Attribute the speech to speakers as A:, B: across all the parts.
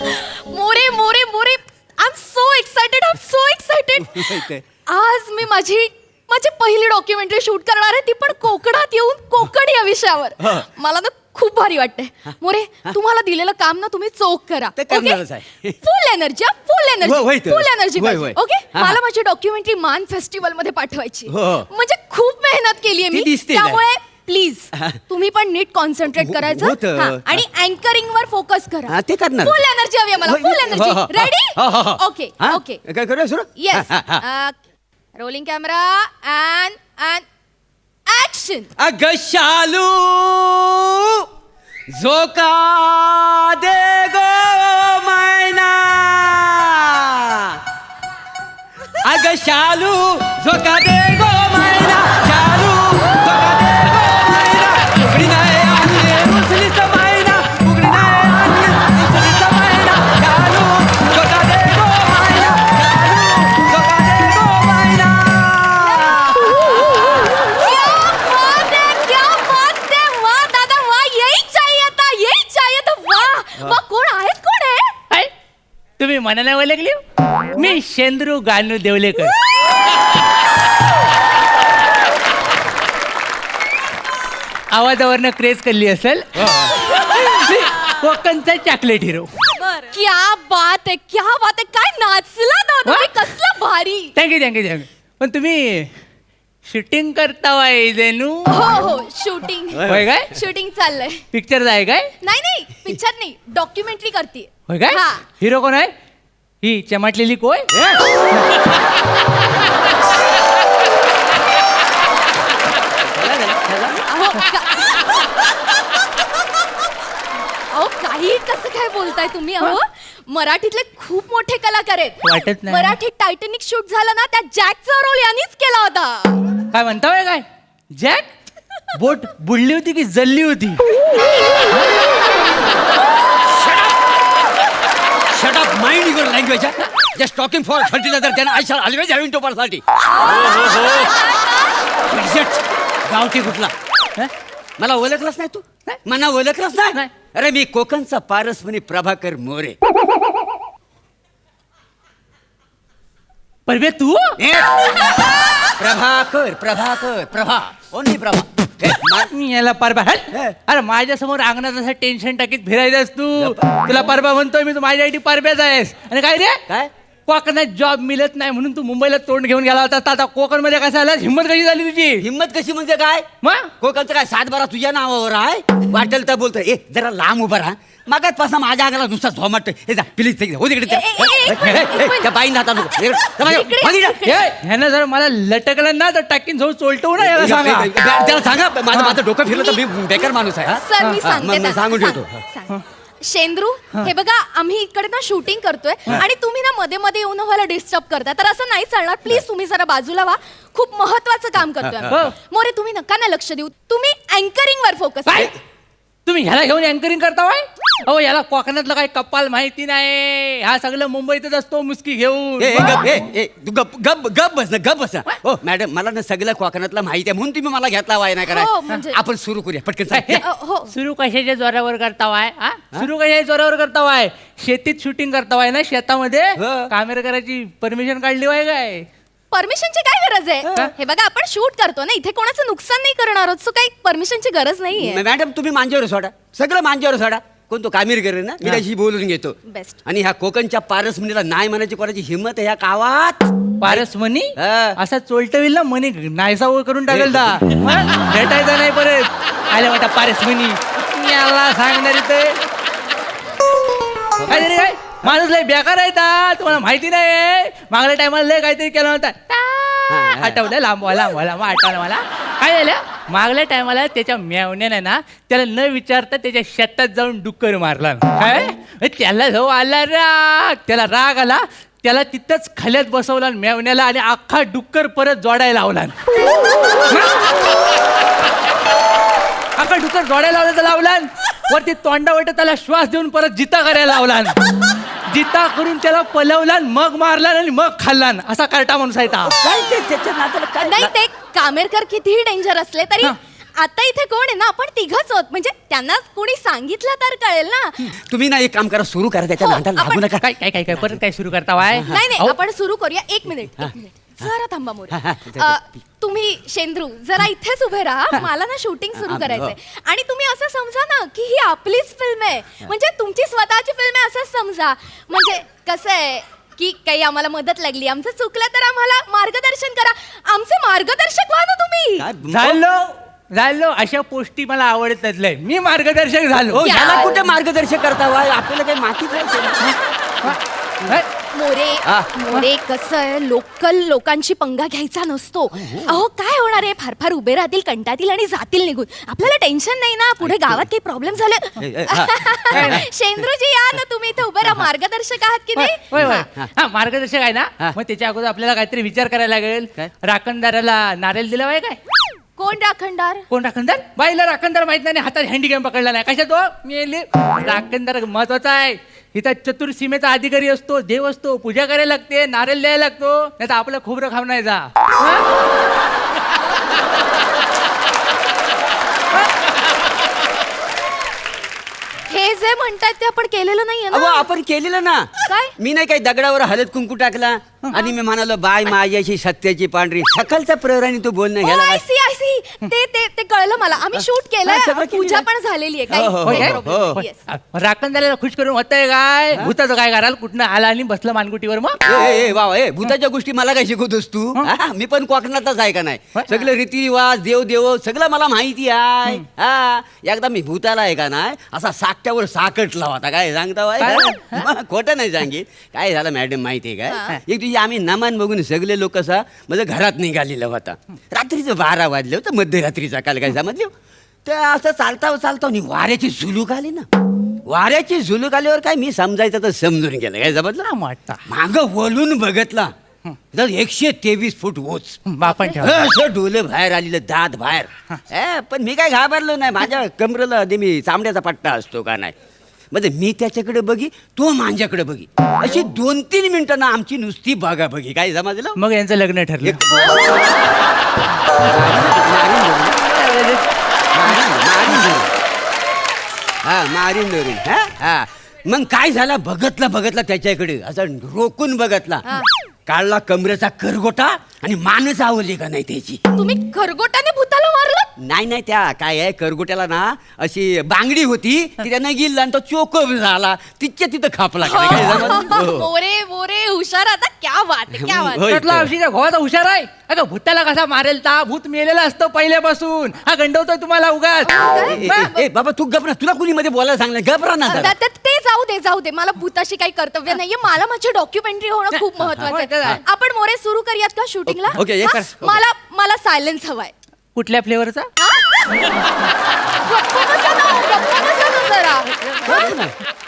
A: More More More I am so excited. आज मी माझी पहिली डॉक्युमेंटरी शूट करणार आहे, ती पण कोकणात येऊन कोकण या विषयावर. मला ना खूप भारी वाटतंय. मोरे, तुम्हाला दिलेलं काम ना तुम्ही चोख करा. फुल एनर्जी. ओके, मला माझी डॉक्युमेंटरी मान फेस्टिवल मध्ये पाठवायची. म्हणजे खूप मेहनत केली आहे मी, त्यामुळे प्लीज तुम्ही पण नीट कॉन्सन्ट्रेट करायचं आणि अँकरिंग वर फोकस करा. फुल एनर्जी हवी आहे मला. फुल energy. Ready? Okay okay. Yes. Rolling camera and action.
B: अगं शालू झोका दे गो मैना. अगं शालू झोका दे गो मैना. शालू झोका दे गो मैना. उघडी नाही आणली उसलीचा मैना. उघडी नाही आणली उसलीचा मैना. शालू झोका दे गो मैना. शालू झोका दे गो मैना.
C: तुम्ही मनाला ओळखली? मी शेंद्रू गानू देवलेकर. आवाजावरनं क्रेज केली असेल. कोकणचा चॉकलेट हिरो.
A: क्या बात आहे, क्या बात आहे. काय नाचला ना तुम्ही, कसलं भारी.
C: थँक्यू. पण तुम्ही शूटिंग करता वाय जणू?
A: हो शूटिंग.
C: होय काय?
A: शूटिंग चाललंय.
C: पिक्चर आहे काय?
A: नाही पिक्चर नाही, डॉक्युमेंटरी करते.
C: होय काय? हिरो कोण आहे? ही चमटलेली कोय?
A: अहो काही कसं काय बोलताय तुम्ही? अहो मराठीतले खूप मोठे कलाकार आहेत.
C: वाटत नाही.
A: मराठीत टायटॅनिक शूट झालं ना, त्या जॅकचा रोल यांनीच केला होता.
C: काय म्हणता काय? जॅक बोट बुडली होती की जल्ली होती?
B: Shut up, mind your language. Just talking for 30,000, then I shall always have into personality. गावठी कुठला? मला ओळखलंच नाही तू? मला ओळखलंच नाही? अरे मी कोकणचा पारसमणी प्रभाकर मोरे.
C: परवे तू?
B: प्रभा ओनली प्रभा.
C: मी याला परबा. अरे माझ्या समोर अंगणात असं टेन्शन टाकीत फिरायचंस तू. तुला परबा म्हणतोय मी, तू माझ्यासाठी परब्याच आहेस. आणि काय रे,
B: काय
C: कोकणात जॉब मिळत नाही म्हणून तू मुंबईला तोंड घेऊन गेला होता. आता कोकण मध्ये कसं आला? हिंमत कशी झाली तुझी?
B: हिम्मत कशी म्हणजे काय?
C: मग
B: कोकणचं काय 7-12 तुझ्या नावावर आहे? वाटेल तर बोलतोय. ए जरा लांब उभा राहा. मागात पासा माझ्या अंगाला नुसता झोमट. हे जा प्लीज हो तिकडे. त्या बाईन जाता
C: ह्यानं जर मला लटकलं ना तर टाकीन जाऊ चोलटवू ना. याला सांगा,
B: त्याला सांगा माझं डोकं फिरलं तर मी बेकार माणूस आहे.
A: सर मी सांगते.
B: सांगून ठेवतो.
A: शेंद्रू, हे बघा आम्ही इकडे ना शूटिंग करतोय आणि तुम्ही ना मध्ये मध्ये येऊन व्हायला डिस्टर्ब करताय, तर असं नाही चालणार. प्लीज तुम्ही जरा बाजूला व्हा. खूप महत्वाचं काम करतोय. मोरे तुम्ही नका ना लक्ष देऊ. तुम्ही अँकरिंग वर फोकस.
C: तुम्ही ह्याला घेऊन अँकरिंग करताय? अहो याला कोकणातलं काही कपाल माहिती नाही. हा सगळं मुंबईतच असतो मुस्की घेऊन.
B: गप बस. हो मॅडम, मला ना सगळं कोकणातलं माहिती आहे म्हणून तुम्ही मला घेतला वाय नाही करा. आपण सुरू करूया पटकन.
C: सुरू कशाच्या जोरावर करतावाय? सुरू कशाच्या जोरावर करतावाय? शेतीत शूटिंग करतावाय ना, शेतामध्ये कॅमेरा करायची परमिशन काढली वाय काय?
A: परमिशनची काय गरज आहे? हे बघा आपण शूट करतो ना, इथे कोणाचं नुकसान नाही करणार आहोत, सो काही परमिशनची गरज नाहीये.
B: मॅडम तुम्ही मांजेवर सोडा, सगळं मांजेवर सोडा. कोण तो कामीर करेल ना, मी त्याशी बोलून घेतो.
A: बेस्ट.
B: आणि ह्या कोकणच्या पारसमणीला नाही म्हणायची कोणाची हिंमत आहे ह्या गावात?
C: पारसमणी असा चोलटविल ना मनी नायसा करून टाकेल दा. भेटायचा नाही परत. आले वाटा पारसमणी याला सांगणार ते काय माणूस लय बेकार आहे. तुम्हाला माहिती नाही, मागल्या टायमाला लय काहीतरी केलं होता. आठवलं? लांबवाला मग आठवलं मला. काय झालं? मागल्या टायमाला त्याच्या मेवण्याने ना त्याला न विचारता त्याच्या शेतात जाऊन डुक्कर मारला. काय त्याला जो आला राग, त्याला राग आला, त्याला तिथंच खाल्यात बसवला मेवण्याला आणि अख्खा डुक्कर परत जोडायला लावला. अख्खा डुक्कर जोडायला लावला. वरती तोंडावट त्याला श्वास देऊन परत जिता करायला लावला. जिता करून त्याला पलवला, मग मारला आणि मग खाल्ला. असा कार्टा माणूस आहे.
A: नाही, ते कामेरकर कितीही डेंजर असले तरी आता इथे कोण आहे ना, आपण तिघच आहोत. म्हणजे त्यांना कोणी सांगितलं तर कळेल ना.
B: तुम्ही ना एक काम करा, सुरू करा, त्याच्या
A: हो,
B: नादाला लागू
A: आपण-
B: नका.
C: काय काय काय काय परत काय सुरू करता वाय?
A: नाही नाही,
C: अहो,
A: आपण सुरू करूया. एक मिनिट जरा थांबा मोरे.
B: हा, हा.
A: तुम्ही शेंद्रू जरा इथेच उभे राहा. मला ना शूटिंग सुरू करायचंय. आणि तुम्ही असं समजा ना की ही आपलीच फिल्म आहे, म्हणजे तुमची स्वतःची फिल्म आहे असंच समजा. म्हणजे कसं आहे की काही आम्हाला मदत लागली, आमचं चुकलं तर आम्हाला मार्गदर्शन करा. आमचे मार्गदर्शक व्हा ना तुम्ही.
B: काय?
C: झालो अशा पोस्टी मला आवडत लय. मी मार्गदर्शक झालो.
B: हो,
A: क्या?
B: याला कुठे मार्गदर्शक करता वा? आपल्याला काही माती खायचं.
A: मोरे
B: हा.
A: मोरे कसं आहे, लोकल लोकांची पंगा घ्यायचा नसतो. अहो काय होणार आहे, फार फार उभे राहतील, कंटाळतील आणि जातील निघून. आपल्याला टेन्शन नाही ना, पुढे गावात काही प्रॉब्लेम
B: ए,
A: झाले.
B: हा.
A: शेंद्रूजी या ना तुम्ही इथे उभे राहा. मार्गदर्शक आहात की नाही?
C: होय होय
A: हा.
C: हा मार्गदर्शक आहे ना.
B: हा.
C: मग त्याच्या अगोदर आपल्याला काहीतरी विचार करायला लागेल.
B: काय?
C: राखणदाराला नारेल दिला पाहिजे काय?
A: कोण राखणदार?
C: कोण राखणदार? बाईला राखणदार माहित नाही, हातात हँडीकॅम पकडला नाही. कशा तो मी राखणदार महत्वाचा आहे. इथं चतुर्सीमेचा अधिकारी असतो, देव असतो, पूजा करायला लागते, नारळ द्यायला लागतो, नाही तर आपलं खोबरं खाव नाही जा.
A: हे जे म्हणतात ते आपण केलेलं नाहीये
B: अहो,
A: ना.
B: आपण केलेलं ना.
A: काय?
B: मी नाही काही दगडावर हळद कुंकू टाकला आणि मी म्हणालो बाय माझ्याशी सत्याची पांढरी. सकाळचा प्रहराने तू बोलणं घ्यायला
A: आय सी आय सी. ते कळलं मला. आम्ही शूट
B: हा, सगळं
A: केलंय,
B: केलेलं
A: पूजा
B: आहे.
A: पण झालेली आहे.
B: हो, हो,
C: हो,
A: काही
C: हो,
A: problem
B: हो.
A: नाही. Yes.
C: राखणदाराला खुश करून होतंय काय? भूताचं काय कराल? कुठनं आला आणि बसलं मानगुटीवर मग?
B: ए वा ए भूताच्या गोष्टी मला काय शिकवतोस तू? हा, मी पण कोकणातच आहे का नाही?
C: होय.
B: सगळं रीतिरिवाज देव सगळं मला माहिती आहे. हा, एकदा मी भूताला आहे का नाही असा साकट्यावर साकटला होता. काय सांगता बाय? मग खोटं नाही सांगित. काय झालं मॅडम माहितीये
A: हा.
B: काय? एक दिवशी आम्ही नमन बघून सगळे लोक असा म्हणजे घरात निघालेला होता. रात्रीचं 12 वाजले होतं, मध्यरात्रीचा काल काय समजले. तर असं चालता आणि वाऱ्याची झुलूक आली ना. वाऱ्याची झुलूक आल्यावर काय मी समजायचं तर समजून गेलं. काय समजलं?
C: हा, वाटतं.
B: माग वळून बघितला तर 123 फूट उंच.
C: बापन ठेवा.
B: असं डोलं बाहेर आलेलं, दात बाहेर. पण मी काय घाबरलो नाही. माझ्या कमरेला मी चामड्याचा पट्टा असतो का नाही. म्हणजे मी त्याच्याकडे बघी, तो माझ्याकडे बघी. अशी 2-3 मिनिटं ना आमची नुसती बघा बघी. काय समजलं?
C: मग यांचं लग्न ठरलं.
B: मारीन धरून. हा. मग काय झालं, बघतला त्याच्याकडे असं रोखून बघतला.
A: हा.
B: काढला कमरेचा करगोटा आणि मानच आवडली का नाही त्याची.
A: तुम्ही खरगोटाने भूताला मारलं?
B: नाही त्या काय आहे, करगोट्याला ना अशी बांगडी होती ती त्यानं गिल्ला आणि तो चोकप झाला. तिथं खापला का नाही, काय समजलं? हो.
A: मोरे मोरे हुशार. आता क्या बात आहे, क्या बात आहे.
B: होय.
C: कटला औषधी घोवाचा हुशार आहे. अगं भूताला कसा मारेल ता? भूत मेलेला असतं पहिल्यापासून. हा गंडवतोय तुम्हाला उगाच.
B: ए, बाबा तू गपरा, तुला कुणी मध्ये बोलायला सांगलं? गपरा ना जरा.
A: ते जाऊ दे. मला भूताशी काही कर्तव्य नाहीये. मला माझी डॉक्युमेंटरी होणं खूप महत्वाचं आहे. आपण मोरे सुरू करूयात का शूटिंगला?
B: ओके, ये कर. ओके.
A: मला सायलेन्स हवाय.
C: कुठल्या फ्लेवरचा?
A: गप्प बसा ना जरा. हा?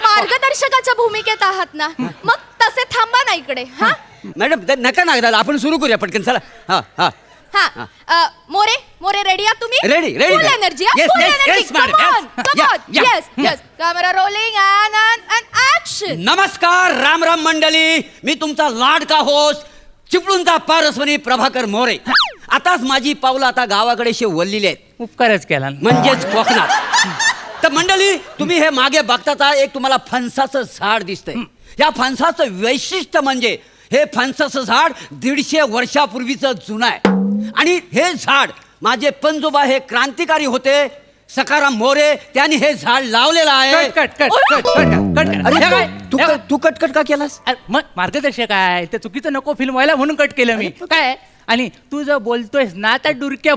A: मार्गदर्शकाच्या भूमिकेत आहात ना, मग तसे थांबा ना इकडे. हा
B: मॅडम नका ना दादा, आपण सुरू करूया पटकन. चला. हा
A: हा. मोरे रेडी आहात तुम्ही?
B: Ready.
A: Full energy.
B: Yes, madam. Yes. Yeah.
A: Camera rolling and action.
B: नमस्कार, राम मंडळी. मी तुमचा लाडका होस्ट चिपळूणचा पारसवनी प्रभाकर मोरे. आताच माझी पावलं आता गावाकडे वळलेली आहेत,
C: उपकारच केला.
B: म्हणजेच कोकणात. तर मंडळी, तुम्ही हे मागे बघता एक तुम्हाला फणसाचं झाड दिसतंय. या फणसाचं वैशिष्ट्य म्हणजे हे फणसाचं झाड 150 वर्षापूर्वीचं जुनं आहे. आणि हे झाड माझे पणजोबा हे क्रांतिकारी होते सखाराम मोरे, त्यांनी हे झाड लावलेलं आहे.
C: कट.
B: अरे तू कटकट का केलास?
C: मग मार्गदर्शक आहे ते चुकीचं नको फिल्म व्हायला म्हणून कट केलं मी. काय आणि तू जर बोलतोयस ना त्या डुरक्या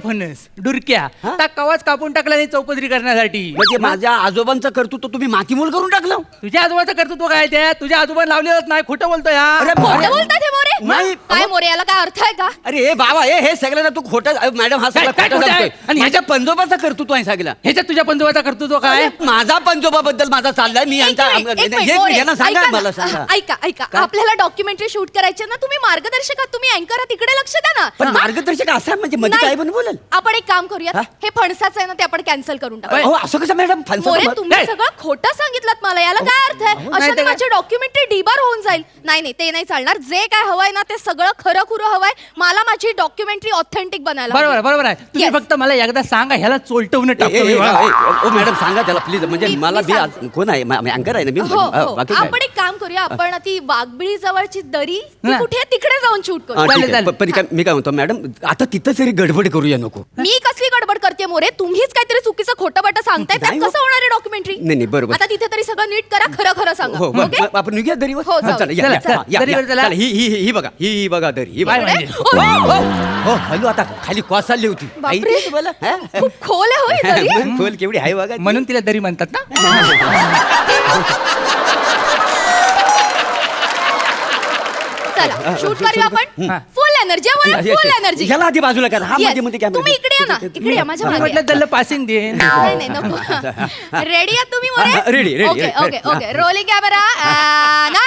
B: हा?
C: त्या कवाच कापून टाकला नाही चौपदरी करण्यासाठी.
B: म्हणजे माझ्या आजोबांचं कर्तृत्व तुम्ही मातीमूल करून टाकलं.
C: तुझ्या आजोबाचं कर्तृत्व काय ते? तुझ्या आजोबा लावलेलंच नाही. खोटं बोलतोय हा.
B: अरे,
A: खोटं बोलताय ते मोरे?
B: नाही.
A: काय मोरे, याला काय अर्थ आहे का?
B: अरे हे बाबा हे सगळं ना तू खोटं. मॅडम हा सगळं
C: काय
B: खोटं
C: खोटं आहे?
B: सांगतोय.
C: आणि
B: माझ्या पंजोबाचं कर्तृत्व आहे सगळं.
C: ह्याच्यात तुझ्या पंजोबाचा कर्तृत्व काय?
B: माझा पंजोबाबद्दल माझा चाललाय. मी यांचा
A: एक मिनिट, मोरे,
B: यांना सांगा
A: ऐका ना.
B: मला सांगा.
A: ऐका
B: काय?
A: आपल्याला डॉक्युमेंटरी शूट करायची ना. तुम्ही मार्गदर्शक आहात, तुम्ही अँकर आहात, तिकडे लक्ष द्या ना.
B: पण मार्गदर्शक असं म्हणजे मध्ये
A: नाही.
B: काय पण बोलेल.
A: आपण एक काम करूया,
B: हा?
A: हे फणसाचं आहे ना, ते आपण कॅन्सल करून टाकू.
B: हो असं कसं मॅडम?
A: मोरे, तुम्ही
C: काय?
A: सगळं खोटं सांगितलं मला. याला काय अर्थ आहे?
C: नाही
A: अशाने
C: ते काय?
A: माझी डॉक्युमेंटरी डिबार होऊन जाईल. नाही ते नाही चालणार. जे काय हवं हवंय ना ते सगळं खरं खुरं हवंय. मला माझी डॉक्युमेंटरी ऑथेंटिक बनायला
C: बरोबर
A: हवी.
C: बरोबर आहे. तुम्ही
A: Yes.
C: फक्त मला एकदा सांगा, ह्याला चोलटवून टाकतो मी.
B: ओ मॅडम सांगा त्याला प्लीज, म्हणजे
A: मी
B: मला
A: सांगते.
B: कोण आहे अँकर आहे ना मी.
A: हो हो
B: बाकी काय?
A: आपण एक काम करूया, आपण ती वाघबिळी जवळची दरी ती
C: हा.
A: कुठे आहे तिकडे जाऊन शूट
B: हा,
A: करू.
B: ठीक
C: चालेल,
B: आहे.
C: चालेल.
B: पण मी काय म्हणतो मॅडम, आता तिथं तरी गडबड करूया नको.
A: मी कसली गडबड करते मोरे, तुम्हीच काहीतरी चुकीचं खोटं बाटं सांगताय. त्यात
B: नाही हो.
A: कसं होणार आहे डॉक्युमेंटरी?
B: नाही, नाही, बरोबर.
A: आता तिथे तरी सगळं नीट करा, खरं खरं सांगा.
B: हो
A: ओके?
B: आपण निघूया दरीवर.
A: हो,
B: हा,
A: जाऊ.
B: चला, या,
C: चला,
B: या,
C: चला,
B: या,
C: दरीवर
B: या.
C: चला.
B: चला, ही बघा, ही बघा दरी, ही
C: काय
B: बघा.
C: म्हणजे?
B: हो, हो, हॅलो, आता खाली कॉस चालली होती.
A: बापरे.
B: माहिती आहे तुम्हाला? हा?
A: खूप खोल आहे होय दरी.
B: मग खोल केवढी आहे बघा ती.
C: म्हणून तिला दरी म्हणतात ना.
A: चला शूट करूया आपण.
C: हा.
A: फुल एनर्जी, फुल एनर्जी.
B: याला आधी बाजूला करा. हा मध्ये मध्ये
A: तुम्ही इकडे या ना, इकडे या माझ्या
C: मी
A: मागे.
C: म्हटलं त्याला पासिंग दे.
A: नाही नाही नको. रेडी आहात तुम्ही More?
B: Ready, ready,
A: okay
B: ready.
A: Okay okay. Rolling camera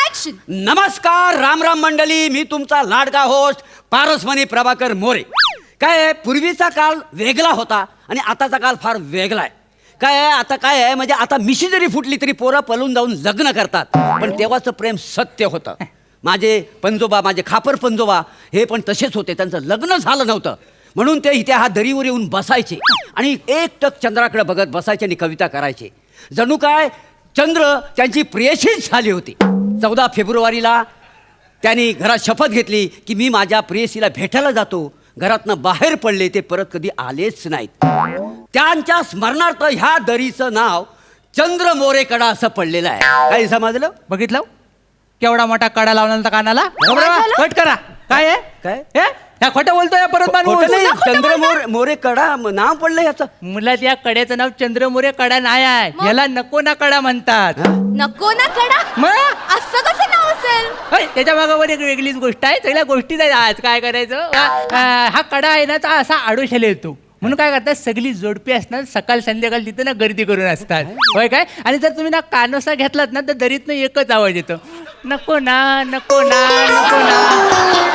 A: action.
B: नमस्कार राम राम मंडळी, मी तुमचा लाडका होस्ट पारसमणी प्रभाकर मोरे. काय आहे, पूर्वीचा काळ वेगळा होता आणि आताचा काळ फार वेगळा आहे. काय आहे आता, काय आहे म्हणजे आता मिशी जरी फुटली तरी पोरं पळून जाऊन लग्न करतात. पण तेव्हाचं प्रेम सत्य होतं. माझे पंजोबा, माझे खापर पंजोबा हे पण तसेच होते. त्यांचं लग्न झालं नव्हतं म्हणून ते इथे हा दरीवर येऊन बसायचे आणि एकटक चंद्राकडे बघत बसायचे आणि कविता करायचे. जणू काय चंद्र त्यांची प्रेयसीच झाली होती. 14 फेब्रुवारीला त्यांनी घरात शपथ घेतली की मी माझ्या प्रेयसीला भेटायला जातो. घरातनं बाहेर पडले, ते परत कधी आलेच नाहीत. त्यांच्या स्मरणार्थ ह्या दरीचं नाव चंद्र मोरे कडा असं पडलेलं आहे. काही समजलं?
C: बघितलं केवढा मोठा कडा लावला होता कानाला.
A: झालं?
C: कट करा. काय आहे
B: काय?
C: हे? ह्या खोटं बोलतोय परत
B: खोटं
C: माणूस.
B: नाही, चंद्र मोरे कडा नाव पडलं याचं.
C: मुलात या कड्याचं नाव चंद्रमुरे कडा नाही आहे. याला नको ना कडा म्हणतात.
A: नको ना कडा.
C: मग
A: असं कसं नाव असेल?
C: होय, त्याच्या मागावर एक वेगळीच गोष्ट आहे. सगळ्या गोष्टीच आहे. आज काय करायचं, हा कडा आहे ना, तो असा आडोशाला येतो. म्हणून काय करतात, सगळी जोडपी असतात सकाळ संध्याकाळ तिथं ना गर्दी करून असतात. होय काय. आणि जर तुम्ही ना कानोसा घेतलात ना तर दरीतनं एकच आवाज येतो, नको ना नको ना नको ना.